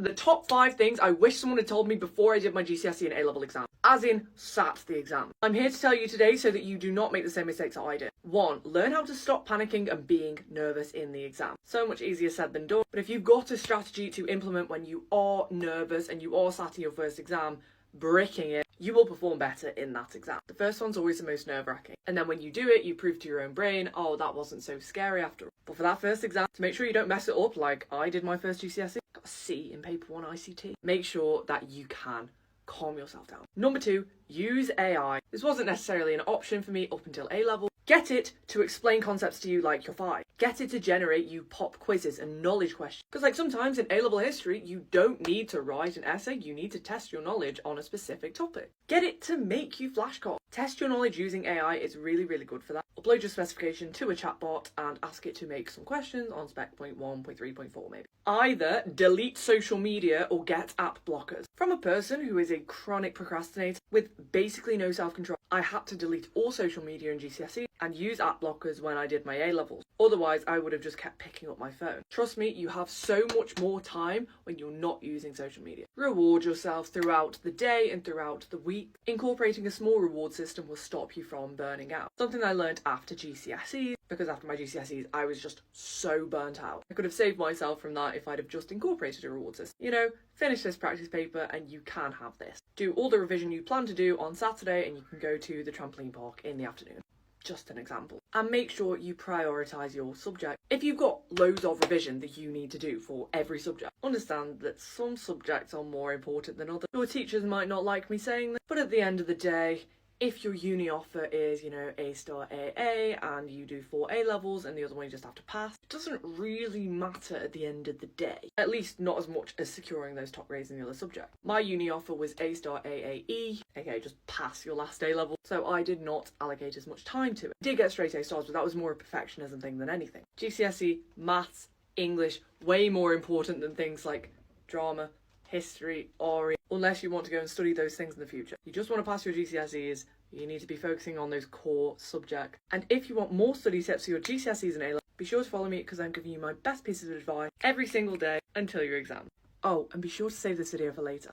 the top 5 things I wish someone had told me before I did my GCSE and A-level exam. As in, sat the exam. I'm here to tell you today so that you do not make the same mistakes that I did. 1. Learn how to stop panicking and being nervous in the exam. So much easier said than done, but if you've got a strategy to implement when you are nervous and you are sat in your first exam, bricking it, you will perform better in that exam. The first one's always the most nerve-wracking. And then when you do it, you prove to your own brain, oh, that wasn't so scary after all. But for that first exam, to make sure you don't mess it up like I did my first GCSE, got a C in paper 1 ICT, make sure that you can calm yourself down. Number 2, use AI. This wasn't necessarily an option for me up until A-level. Get it to explain concepts to you like you're 5. Get it to generate you pop quizzes and knowledge questions. Because like sometimes in A-level history, you don't need to write an essay, you need to test your knowledge on a specific topic. Get it to make you flashcards. Test your knowledge using AI is really, really good for that. Upload your specification to a chatbot and ask it to make some questions on spec point 1, point 3, point 4 maybe. Either delete social media or get app blockers. From a person who is a chronic procrastinator with basically no self-control, I had to delete all social media in GCSE and use app blockers when I did my A-levels. Otherwise, I would have just kept picking up my phone. Trust me, you have so much more time when you're not using social media. Reward yourself throughout the day and throughout the week. Incorporating a small reward system will stop you from burning out. Something I learned after GCSEs, because after my GCSEs, I was just so burnt out. I could have saved myself from that if I'd have just incorporated a reward system. You know, finish this practice paper and you can have this. Do all the revision you plan to do on Saturday and you can go to the trampoline park in the afternoon. Just an example. And make sure you prioritise your subject. If you've got loads of revision that you need to do for every subject, understand that some subjects are more important than others. Your teachers might not like me saying that, but at the end of the day, if your uni offer is, you know, A star AA and you do 4 A-levels and the other one you just have to pass, it doesn't really matter at the end of the day. At least not as much as securing those top grades in the other subject. My uni offer was A star AAE, aka just pass your last A-level, so I did not allocate as much time to it. I did get straight A stars, but that was more a perfectionism thing than anything. GCSE, maths, English, way more important than things like drama, history, RE, unless you want to go and study those things in the future. You just want to pass your GCSEs, you need to be focusing on those core subjects. And if you want more study tips for your GCSEs and A-level, be sure to follow me because I'm giving you my best pieces of advice every single day until your exam. Oh, and be sure to save this video for later.